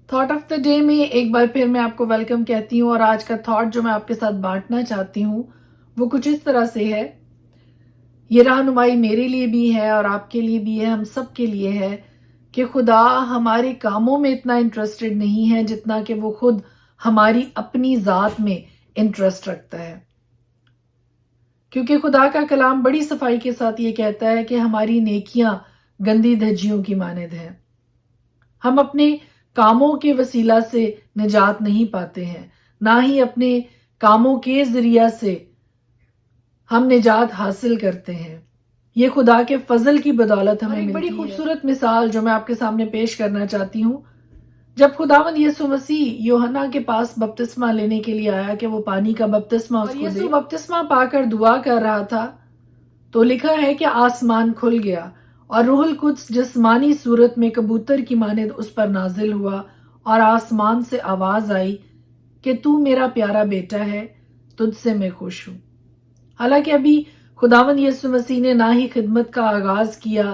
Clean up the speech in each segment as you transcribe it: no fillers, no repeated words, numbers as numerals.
Thought of the day میں ایک بار پھر میں آپ کو ویلکم کہتی ہوں، اور آج کا تھاٹ جو میں آپ کے ساتھ بانٹنا چاہتی ہوں وہ کچھ اس طرح سے ہے. یہ رہنمائی میرے لیے بھی ہے اور آپ کے لیے بھی ہے، ہم سب کے لیے ہے کہ خدا ہمارے کاموں میں اتنا انٹرسٹڈ نہیں ہے جتنا کہ وہ خود ہماری اپنی ذات میں انٹرسٹ رکھتا ہے. کیونکہ خدا کا کلام بڑی صفائی کے ساتھ یہ کہتا ہے کہ ہماری نیکیاں گندی دھجیوں کی مانند ہیں. ہم اپنے کاموں کے وسیلہ سے نجات نہیں پاتے ہیں، نہ ہی اپنے کاموں کے ذریعہ سے ہم نجات حاصل کرتے ہیں. یہ خدا کے فضل کی بدولت ہمیں ملتی ہے. بڑی خوبصورت مثال جو میں آپ کے سامنے پیش کرنا چاہتی ہوں، جب خداوند یسوع مسیح یوحنا کے پاس بپتسمہ لینے کے لیے آیا کہ وہ پانی کا بپتسمہ اس کو دے، اور یسوع بپتسمہ پا کر دعا کر رہا تھا تو لکھا ہے کہ آسمان کھل گیا اور روح القدس جسمانی صورت میں کبوتر کی مانند اس پر نازل ہوا، اور آسمان سے آواز آئی کہ تو میرا پیارا بیٹا ہے، تجھ سے میں خوش ہوں. حالانکہ ابھی خداوند یسوع مسیح نے نہ ہی خدمت کا آغاز کیا،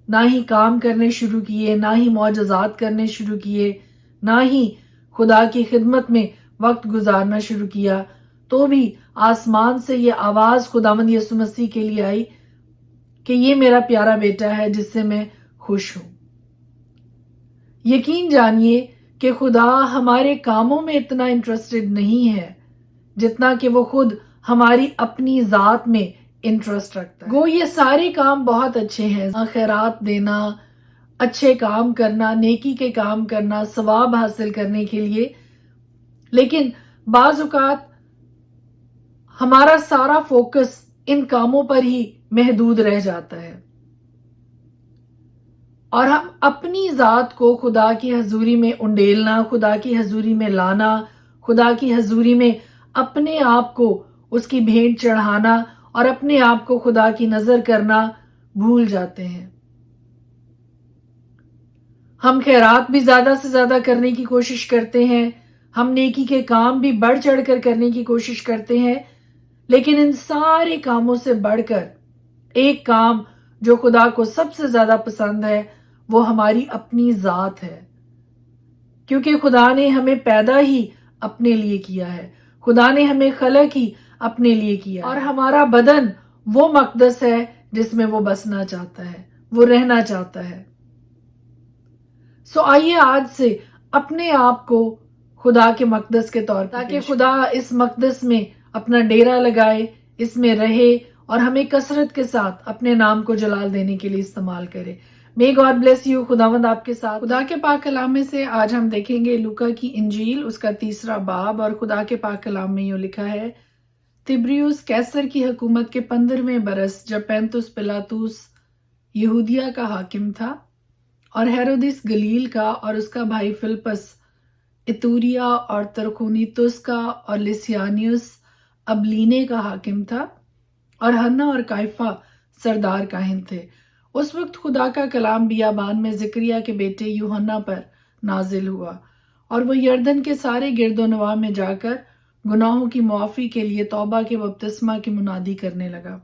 نہ ہی کام کرنے شروع کیے، نہ ہی معجزات کرنے شروع کیے، نہ ہی خدا کی خدمت میں وقت گزارنا شروع کیا، تو بھی آسمان سے یہ آواز خداوند یسوع مسیح کے لیے آئی کہ یہ میرا پیارا بیٹا ہے جس سے میں خوش ہوں. یقین جانیے کہ خدا ہمارے کاموں میں اتنا انٹرسٹڈ نہیں ہے جتنا کہ وہ خود ہماری اپنی ذات میں انٹرسٹ رکھتا ہے. گو یہ سارے کام بہت اچھے ہیں، خیرات دینا، اچھے کام کرنا، نیکی کے کام کرنا، ثواب حاصل کرنے کے لیے، لیکن بعض اوقات ہمارا سارا فوکس ان کاموں پر ہی محدود رہ جاتا ہے اور ہم اپنی ذات کو خدا کی حضوری میں انڈیلنا، خدا کی حضوری میں لانا، خدا کی حضوری میں اپنے آپ کو اس کی بھیٹ چڑھانا اور اپنے آپ کو خدا کی نظر کرنا بھول جاتے ہیں. ہم خیرات بھی زیادہ سے زیادہ کرنے کی کوشش کرتے ہیں، ہم نیکی کے کام بھی بڑھ چڑھ کر کرنے کی کوشش کرتے ہیں، لیکن ان سارے کاموں سے بڑھ کر ایک کام جو خدا کو سب سے زیادہ پسند ہے وہ ہماری اپنی ذات ہے. کیونکہ خدا نے ہمیں پیدا ہی اپنے لیے کیا ہے، خدا نے ہمیں خلق ہی اپنے لیے کیا ہے، اور ہمارا بدن وہ مقدس ہے جس میں وہ بسنا چاہتا ہے، وہ رہنا چاہتا ہے. سو آئیے آج سے اپنے آپ کو خدا کے مقدس کے طور پر تاکہ خدا اس مقدس میں اپنا ڈیرا لگائے، اس میں رہے اور ہمیں کثرت کے ساتھ اپنے نام کو جلال دینے کے لیے استعمال کرے. May God bless you. خداوند آپ کے ساتھ. خدا کے پاک کلام میں سے آج ہم دیکھیں گے لوکا کی انجیل، اس کا 3 باب، اور خدا کے پاک کلام میں یوں لکھا ہے: تبریوس کیسر کی حکومت کے 15ویں برس جب پینتوس پلاطوس یہودیہ کا حاکم تھا اور ہیرودس گلیل کا اور اس کا بھائی فلپس اتوریا اور ترخونیتوس کا اور لسیانیوس ابلینے کا حاکم تھا اور ہنا اور کائفہ سردار کاہن تھے، اس وقت خدا کا کلام بیابان میں زکریا کے بیٹے یوحنا پر نازل ہوا، اور وہ یردن کے سارے گرد و نواح میں جا کر گناہوں کی معافی کے لیے توبہ کے بپتسمہ کی منادی کرنے لگا،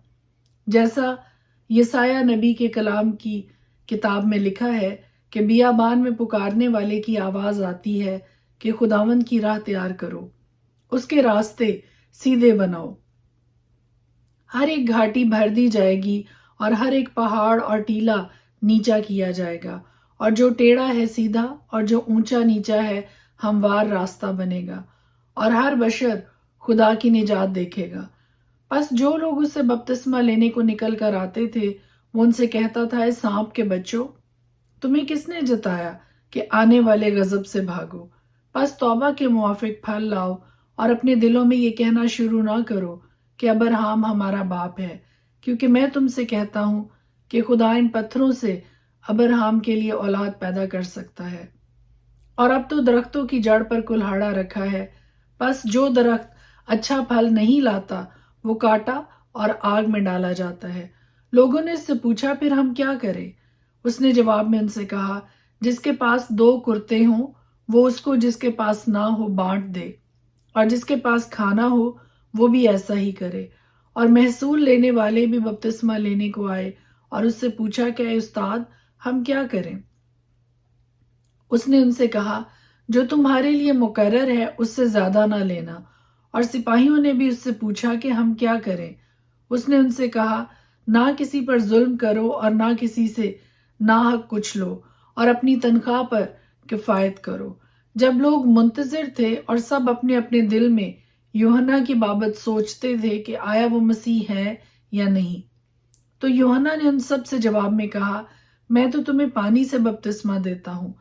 جیسا یسایہ نبی کے کلام کی کتاب میں لکھا ہے کہ بیابان میں پکارنے والے کی آواز آتی ہے کہ خداوند کی راہ تیار کرو، اس کے راستے سیدھے بناؤ. ہر ایک گھاٹی بھر دی جائے گی اور ہر ایک پہاڑ اور ٹیلا نیچا کیا جائے گا، اور جو ٹیڑھا ہے سیدھا اور جو اونچا نیچا ہے ہموار راستہ بنے گا، اور ہر بشر خدا کی نجات دیکھے گا. پس جو لوگ اس سے بپتسمہ لینے کو نکل کر آتے تھے وہ ان سے کہتا تھا: اے سانپ کے بچوں، تمہیں کس نے جتایا کہ آنے والے غضب سے بھاگو؟ پس توبہ کے موافق پھل لاؤ اور اپنے دلوں میں یہ کہنا شروع نہ کرو کہ ابراہیم ہمارا باپ ہے، کیونکہ میں تم سے کہتا ہوں کہ خدا ان پتھروں سے ابراہیم کے لیے اولاد پیدا کر سکتا ہے. اور اب تو درختوں کی جڑ پر کلہاڑا رکھا ہے، پس جو درخت اچھا پھل نہیں لاتا وہ کاٹا اور آگ میں ڈالا جاتا ہے. لوگوں نے اس سے پوچھا: پھر ہم کیا کریں؟ اس نے جواب میں ان سے کہا: جس کے پاس 2 کرتے ہوں وہ اس کو جس کے پاس نہ ہو بانٹ دے، اور جس کے پاس کھانا ہو وہ بھی ایسا ہی کرے. اور محصول لینے والے بھی بپتسمہ لینے کو آئے اور اس سے پوچھا کہ اے استاد، ہم کیا کریں؟ اس نے ان سے کہا: جو تمہارے لیے مقرر ہے اس سے زیادہ نہ لینا۔ اور سپاہیوں نے بھی اس سے پوچھا کہ ہم کیا کریں؟ اس نے ان سے کہا، نہ کسی پر ظلم کرو اور نہ کسی سے ناحق کچھ لو، اور اپنی تنخواہ پر کفایت کرو۔ جب لوگ منتظر تھے اور سب اپنے اپنے دل میں یوحنا کی بابت سوچتے تھے کہ آیا وہ مسیح ہے یا نہیں، تو یوحنا نے ان سب سے جواب میں کہا، میں تو تمہیں پانی سے بپتسمہ دیتا ہوں،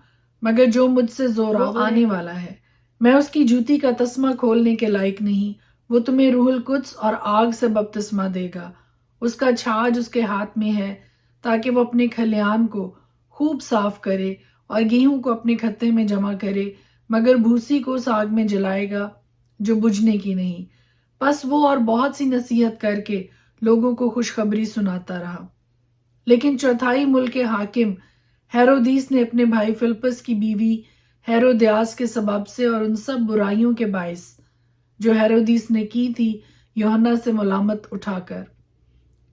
مگر جو مجھ سے زوراور آنے والا ہے، میں اس کی جوتی کا تسمہ کھولنے کے لائق نہیں۔ وہ تمہیں روح القدس اور آگ سے بپتسمہ دے گا۔ اس کا چھاج اس کے ہاتھ میں ہے، تاکہ وہ اپنے کھلیان کو خوب صاف کرے اور گیہوں کو اپنے کھتے میں جمع کرے، مگر بھوسی کو اس آگ میں جلائے گا جو بجھنے کی نہیں۔ پس وہ اور بہت سی نصیحت کر کے لوگوں کو خوشخبری سناتا رہا۔ لیکن چوتھائی ملک کے حاکم ہیرودیس نے اپنے بھائی فلپس کی بیوی ہیرودیاس کے سبب سے اور ان سب برائیوں کے باعث جو ہیرودیس نے کی تھی یوحنا سے ملامت اٹھا کر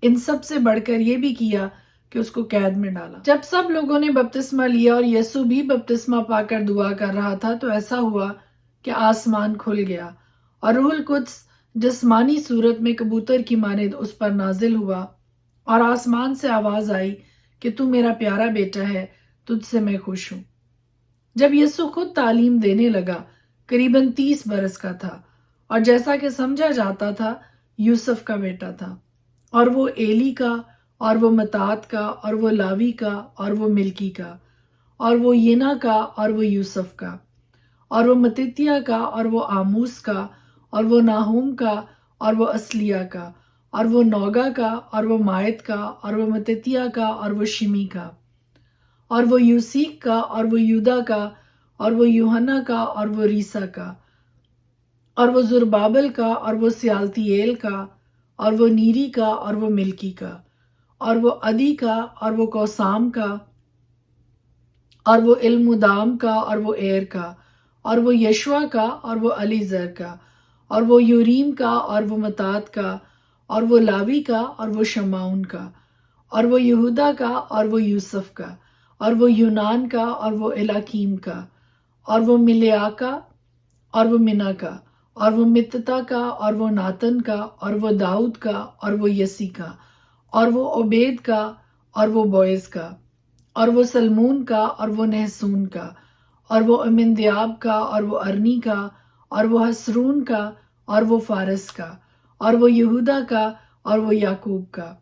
ان سب سے بڑھ کر یہ بھی کیا کہ اس کو قید میں ڈالا۔ جب سب لوگوں نے بپتسمہ لیا اور یسوع بھی بپتسمہ پا کر دعا کر رہا تھا تو ایسا ہوا کہ آسمان کھل گیا اور روح القدس جسمانی صورت میں کبوتر کی مانند اس پر نازل ہوا، اور آسمان سے آواز آئی کہ تو میرا پیارا بیٹا ہے، تجھ سے میں خوش ہوں۔ جب یسوع خود تعلیم دینے لگا، قریباً 30 برس کا تھا، اور جیسا کہ سمجھا جاتا تھا یوسف کا بیٹا تھا، اور وہ ایلی کا، اور وہ متات کا، اور وہ لاوی کا، اور وہ ملکی کا، اور وہ ینا کا، اور وہ یوسف کا، اور وہ متتیہ کا، اور وہ آموس کا، اور وہ ناہوم کا، اور وہ اسلیہ کا، اور وہ نوگا کا، اور وہ مائت کا، اور وہ متتیہ کا، اور وہ شمی کا، اور وہ یوسیق کا، اور وہ یودا کا، اور وہ یوحنا کا، اور وہ ریسا کا، اور وہ زربابل کا، اور وہ سیالتییل کا، اور وہ نیری کا، اور وہ ملکی کا، اور وہ عدی کا، اور وہ کوسام کا، اور وہ علمدام کا، اور وہ ایر کا، اور وہ یشوا کا، اور وہ علیزر کا، اور وہ یوریم کا، اور وہ متات کا، اور وہ لاوی کا، اور وہ شمعون کا، اور وہ یہودا کا، اور وہ یوسف کا، اور وہ یونان کا، اور وہ الاکیم کا، اور وہ ملیا کا، اور وہ منا کا، اور وہ متتا کا، اور وہ ناتن کا، اور وہ داؤد کا، اور وہ یسی کا، اور وہ عبید کا، اور وہ بوئز کا، اور وہ سلمون کا، اور وہ نحسون کا، اور وہ امندیاب کا، اور وہ ارنی کا، اور وہ حسرون کا، اور وہ فارس کا، اور وہ یہودا کا، اور وہ یعقوب کا،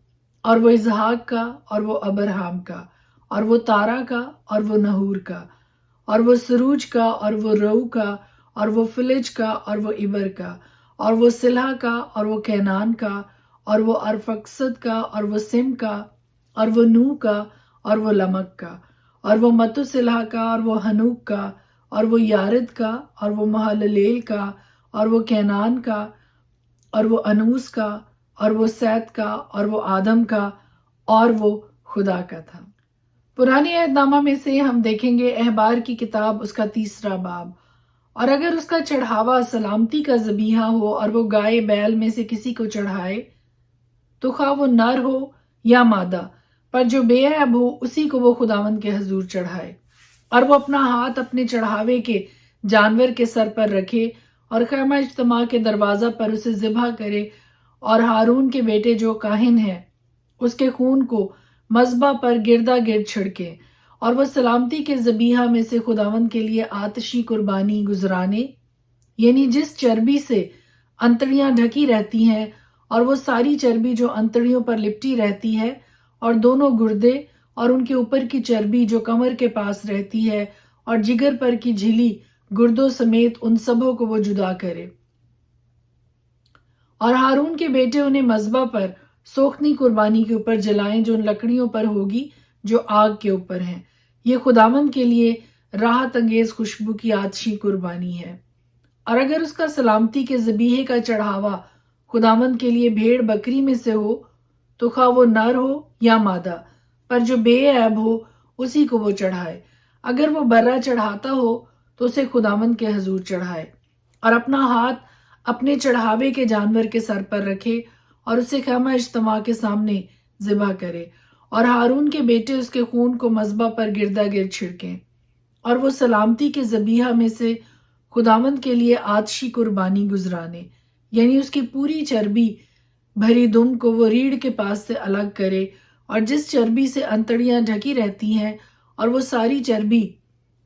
اور وہ اسحاق کا، اور وہ ابرہام کا، اور وہ تارا کا، اور وہ نحور کا، اور وہ سروج کا، اور وہ رو کا، اور وہ فلج کا، اور وہ عبر کا، اور وہ سلہ کا، اور وہ کینان کا، اور وہ ارفقسد کا، اور وہ سم کا، اور وہ نو کا، اور وہ لمک کا، اور وہ متوسلہ کا، اور وہ ہنوک کا، اور وہ یارد کا، اور وہ مہللیل کا، اور وہ کینان کا، اور وہ انوس کا، اور وہ سیت کا، اور وہ آدم کا، اور وہ خدا کا تھا۔ پرانی عہد نامہ میں سے ہم دیکھیں گے احبار کی کتاب اس کا 3 باب، اور اگر اس کا چڑھاوا سلامتی کا ذبیحہ ہو اور وہ گائے بیل میں سے کسی کو چڑھائے تو خواہ وہ نر ہو یا مادہ، پر جو بے عیب ہو اسی کو وہ خداوند کے حضور چڑھائے، اور وہ اپنا ہاتھ اپنے چڑھاوے کے جانور کے سر پر رکھے اور خیمہ اجتماع کے دروازہ پر اسے ذبح کرے، اور ہارون کے بیٹے جو کاہن ہے اس کے خون کو مذبح پر گردا گرد چھڑکے، اور وہ سلامتی کے ذبیحہ میں سے خداوند کے لیے آتشی قربانی گزرانے، یعنی جس چربی سے انتڑیاں ڈھکی رہتی ہیں، اور وہ ساری چربی جو انتڑیوں پر لپٹی رہتی ہے، اور دونوں گردے اور ان کے اوپر کی چربی جو کمر کے پاس رہتی ہے، اور جگر پر کی جھلی گردوں سمیت ان سبوں کو وہ جدا کرے۔ اور ہارون کے بیٹے انہیں مذبح پر سوختنی قربانی کے اوپر جلائیں جو ان لکڑیوں پر ہوگی جو آگ کے اوپر ہیں۔ یہ خداوند کے لیے راحت انگیز خوشبو کی آتشی قربانی ہے۔ اور اگر اس کا سلامتی کے ذبیحے کا چڑھاوا خداوند کے لیے بھیڑ بکری میں سے ہو تو خواہ وہ نر ہو یا مادہ، پر جو بے عیب ہو اسی کو وہ چڑھائے۔ اگر وہ برا چڑھاتا ہو تو اسے خداوند کے حضور چڑھائے، اور اپنا ہاتھ اپنے چڑھاوے کے جانور کے سر پر رکھے اور اسے خیمہ اجتماع کے سامنے ذبح کرے، اور ہارون کے بیٹے اس کے خون کو مذبح پر گردا گرد چھڑکیں۔ اور وہ سلامتی کے ذبیحہ میں سے خداوند کے لیے آتشی قربانی گزرانے، یعنی اس کی پوری چربی بھری دم کو وہ ریڑھ کے پاس سے الگ کرے، اور جس چربی سے انتڑیاں ڈھکی رہتی ہیں اور وہ ساری چربی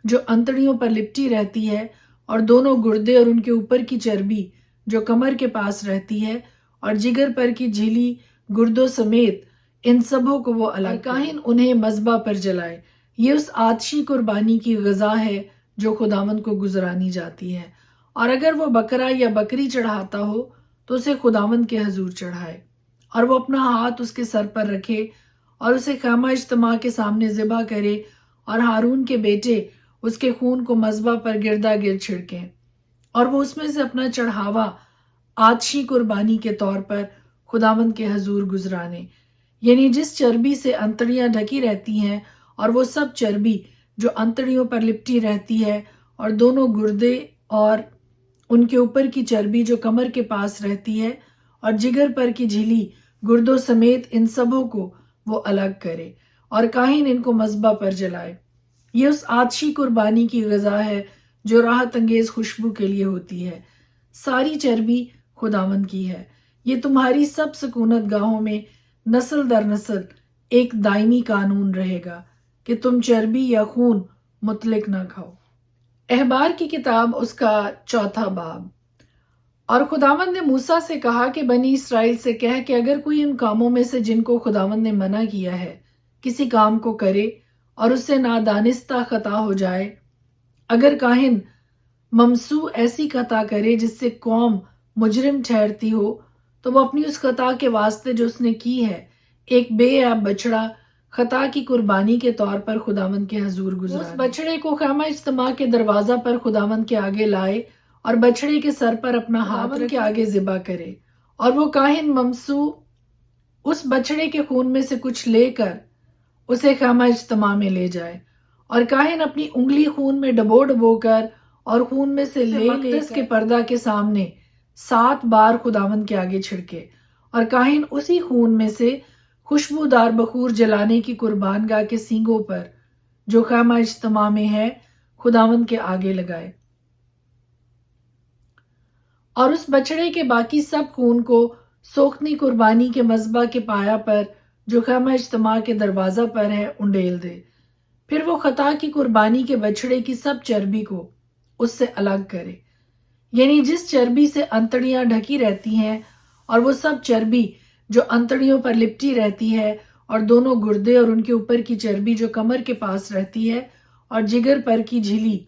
جو انتڑیوں پر لپٹی رہتی ہے، اور دونوں گردے اور ان کے اوپر کی چربی جو کمر کے پاس رہتی ہے، اور جگر پر کی جھلی گردوں سمیت ان سبوں کو وہ الگ کاہن انہیں مذبح پر جلائے۔ یہ اس آتشی قربانی کی غذا ہے جو خداوند کو گزرانی جاتی ہے، اور اگر وہ بکرا یا بکری چڑھاتا ہو تو اسے خداوند کے حضور چڑھائے، اور وہ اپنا ہاتھ اس کے سر پر رکھے اور اسے خیمہ اجتماع کے سامنے ذبح کرے، اور ہارون کے بیٹے اس کے خون کو مذبح پر گردا گرد چھڑکیں، اور وہ اس میں سے اپنا چڑھاوا آتشی قربانی کے طور پر خداوند کے حضور گزرانے، یعنی جس چربی سے انتڑیاں ڈھکی رہتی ہیں اور وہ سب چربی جو انتڑیوں پر لپٹی رہتی ہے، اور دونوں گردے اور ان کے اوپر کی چربی جو کمر کے پاس رہتی ہے، اور جگر پر کی جھلی گردوں سمیت ان سبوں کو وہ الگ کرے، اور کاہن ان کو مذبح پر جلائے۔ یہ اس آتشی قربانی کی غذا ہے جو راحت انگیز خوشبو کے لیے ہوتی ہے، ساری چربی خداوند کی ہے۔ یہ تمہاری سب سکونت گاہوں میں نسل در نسل ایک دائمی قانون رہے گا کہ تم چربی یا خون مطلق نہ کھاؤ۔ احبار کی کتاب اس کا 4 باب۔ اور خداوند نے موسیٰ سے کہا کہ بنی اسرائیل سے کہہ کہ اگر کوئی ان کاموں میں سے جن کو خداوند نے منع کیا ہے کسی کام کو کرے اور اس سے نادانستہ خطا ہو جائے، اگر کاہن ممسوح ایسی خطا کرے جس سے قوم مجرم ٹھہرتی ہو، تو وہ اپنی اس خطا کے واسطے جو اس نے کی ہے ایک بے عیب بچڑا خطا کی قربانی کے طور پر خداوند کے حضور گزارے۔ اس بچڑے کو خیمہ اجتماع کے دروازہ پر خداوند کے آگے لائے اور بچڑے کے سر پر اپنا ہاتھ کے آگے ذبح کرے، اور وہ کاہن ممسوح اس بچڑے کے خون میں سے کچھ لے کر اسے خیمہ اجتماع میں لے جائے، اور کاہن اپنی انگلی خون میں ڈبو ڈبو کر اور خون میں سے لے مقدس کے پردہ کے سامنے 7 بار خداوند کے آگے چھڑکے، اور کاہن اسی خون میں سے خوشبودار بخور جلانے کی قربان گاہ کے سینگوں پر جو خیمہ اجتماع میں ہے خداوند کے آگے لگائے، اور اس بچڑے کے باقی سب خون کو سوختنی قربانی کے مذبح کے پایا پر جو خیمہ اجتماع کے دروازہ پر ہے انڈیل دے۔ پھر وہ خطا کی قربانی کے بچڑے کی سب چربی کو اس سے الگ کرے، یعنی جس چربی سے انتڑیاں ڈھکی رہتی ہیں اور وہ سب چربی جو انتڑیوں پر لپٹی رہتی ہے، اور دونوں گردے اور ان کے اوپر کی چربی جو کمر کے پاس رہتی ہے، اور جگر پر کی جھلی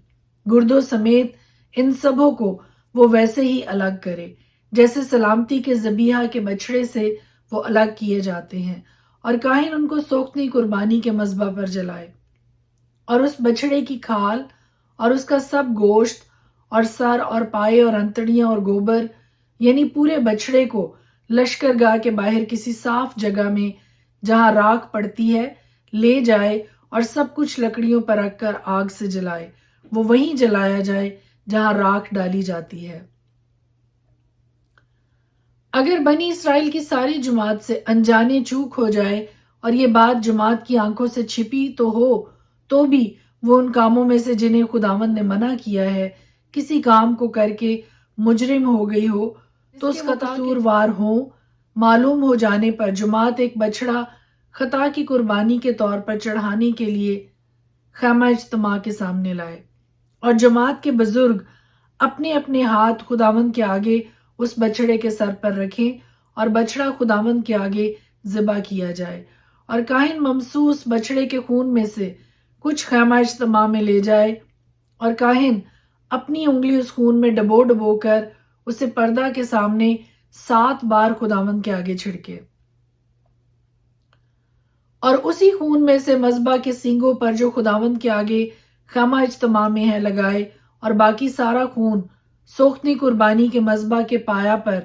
گردوں سمیت ان سبوں کو وہ ویسے ہی الگ کرے جیسے سلامتی کے ذبیحہ کے بچڑے سے وہ الگ کیے جاتے ہیں، اور کاہن ان کو سوختنی قربانی کے مذبح پر جلائے، اور اس بچڑے کی کھال اور اس کا سب گوشت اور سر اور پائے اور انتڑیاں اور گوبر، یعنی پورے بچڑے کو لشکر گاہ کے باہر کسی صاف جگہ میں جہاں راکھ پڑتی ہے لے جائے، اور سب کچھ لکڑیوں پر رکھ کر آگ سے جلائے، وہ وہیں جلایا جائے جہاں راکھ ڈالی جاتی ہے۔ اگر بنی اسرائیل کی ساری جماعت سے انجانے چوک ہو جائے اور یہ بات جماعت کی آنکھوں سے چھپی تو ہو، تو بھی وہ ان کاموں میں سے جنہیں خداوند نے منع کیا ہے کسی کام کو کر کے مجرم ہو گئی ہو، تو اس خطا قصوروار ہوں، معلوم ہو جانے پر جماعت ایک بچڑا خطا کی قربانی کے طور پر چڑھانے کے لیے خیمہ اجتماع کے سامنے لائے، اور جماعت کے بزرگ اپنے اپنے ہاتھ خداوند کے آگے اس بچڑے کے سر پر رکھیں، اور بچڑا خداوند کے آگے ذبح کیا جائے، اور کاہن ممسوح اس بچڑے کے خون میں سے کچھ خیمہ اجتماع میں لے جائے، اور کاہن اپنی انگلی اس خون میں ڈبو ڈبو کر اسے پردہ کے سامنے 7 بار خداوند کے آگے چھڑکے، اور اسی خون میں سے مذبح کے سینگوں پر جو خداوند کے آگے خیمہ اجتماع میں ہے لگائے، اور باقی سارا خون سوختنی قربانی کے مذبح کے پایا پر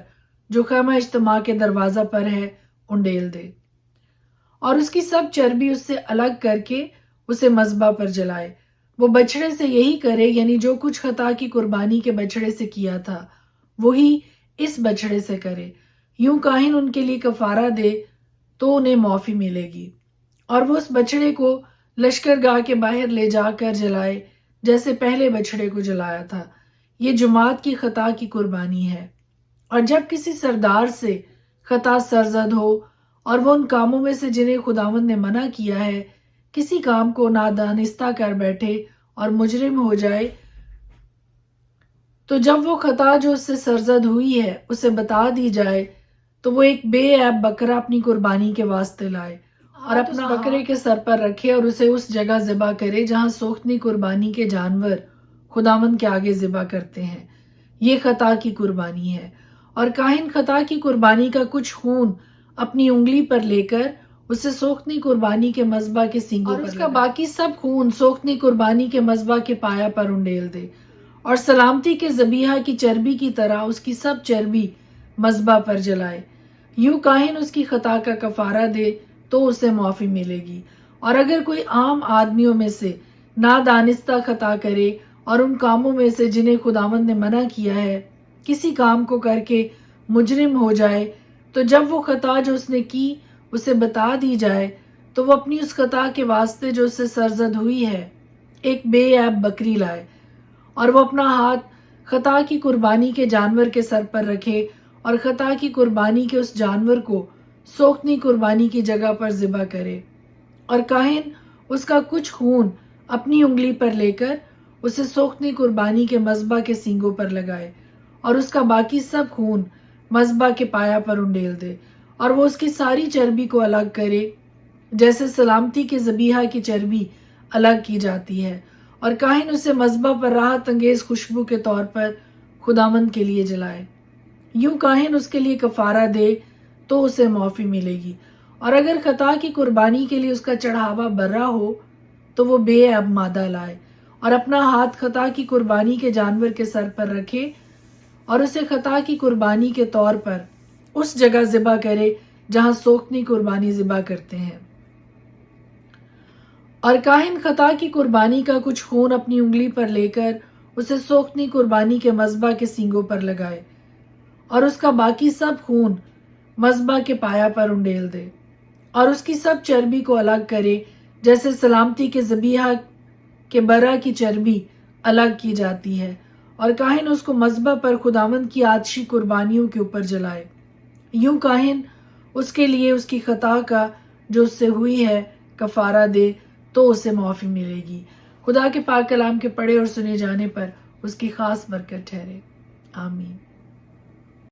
جو خیمہ اجتماع کے دروازہ پر ہے انڈیل دے، اور اس کی سب چربی اس سے الگ کر کے اسے مذبح پر جلائے۔ وہ بچڑے سے یہی کرے، یعنی جو کچھ خطا کی قربانی کے بچڑے سے کیا تھا وہی اس بچڑے سے کرے، یوں کاہن ان کے لیے کفارہ دے تو انہیں معافی ملے گی، اور وہ اس بچڑے کو لشکر گاہ کے باہر لے جا کر جلائے جیسے پہلے بچھڑے کو جلایا تھا۔ یہ جماعت کی خطا کی قربانی ہے۔ اور جب کسی سردار سے خطا سرزد ہو اور وہ ان کاموں میں سے جنہیں خداوند نے منع کیا ہے کسی کام کو نادانستہ کر بیٹھے اور مجرم ہو جائے، تو جب وہ خطا جو اس سے سرزد ہوئی ہے اسے بتا دی جائے تو وہ ایک بے عیب بکرا اپنی قربانی کے واسطے لائے اور اپنا بکرے کے سر پر رکھے اور اسے اس جگہ ذبح کرے جہاں سوختنی قربانی کے جانور خداوند کے آگے ذبح کرتے ہیں۔ یہ خطا کی قربانی ہے۔ اور کاہن خطا کی قربانی کا کچھ خون اپنی انگلی پر لے کر اسے سوختنی قربانی کے مذبح کے سینگوں پر اور اس کا باقی سب خون سوختنی قربانی کے مذبح کے پایا پر انڈیل دے اور سلامتی کے ذبیحہ کی چربی کی طرح اس کی سب چربی مذبح پر جلائے۔ یوں کاہن اس کی خطا کا کفارہ دے تو اسے معافی ملے گی۔ اور اگر کوئی عام آدمیوں میں سے نادانستہ خطا کرے اور ان کاموں میں سے جنہیں خداوند نے منع کیا ہے کسی کام کو کر کے مجرم ہو جائے، تو جب وہ خطا جو اس نے کی اسے بتا دی جائے تو وہ اپنی اس خطا کے واسطے جو اس سے سرزد ہوئی ہے ایک بے عیب بکری لائے اور وہ اپنا ہاتھ خطا کی قربانی کے جانور کے سر پر رکھے اور خطا کی قربانی کے اس جانور کو سوختنی قربانی کی جگہ پر ذبح کرے۔ اور کاہن اس کا کچھ خون اپنی انگلی پر لے کر اسے سوختنی قربانی کے مذبح کے سینگوں پر لگائے اور اس کا باقی سب خون مذبح کے پایا پر انڈیل دے اور وہ اس کی ساری چربی کو الگ کرے جیسے سلامتی کے ذبیحہ کی چربی الگ کی جاتی ہے، اور کاہن اسے مذبح پر راحت انگیز خوشبو کے طور پر خداوند کے لیے جلائے۔ یوں کاہن اس کے لیے کفارہ دے تو اسے معافی ملے گی۔ اور اگر خطا کی قربانی کے لیے اس کا چڑھاوا برا ہو تو وہ بے عیب مادہ لائے اور اپنا ہاتھ خطا کی قربانی کے جانور کے سر پر رکھے اور اسے خطا کی قربانی کے طور پر اس جگہ ذبح کرے جہاں سوختنی قربانی ذبح کرتے ہیں۔ اور کاہن خطا کی قربانی کا کچھ خون اپنی انگلی پر لے کر اسے سوختنی قربانی کے مذبح کے سینگوں پر لگائے اور اس کا باقی سب خون مذبح کے پایا پر انڈیل دے اور اس کی سب چربی کو الگ کرے جیسے سلامتی کے ذبیحہ کے برا کی چربی الگ کی جاتی ہے، اور کاہن اس کو مذبح پر خداوند کی آتشی قربانیوں کے اوپر جلائے۔ یوں کاہن اس کے لیے اس کی خطا کا جو اس سے ہوئی ہے کفارہ دے تو اسے معافی ملے گی۔ خدا کے پاک کلام کے پڑھے اور سنے جانے پر اس کی خاص برکت ٹھہرے۔ آمین۔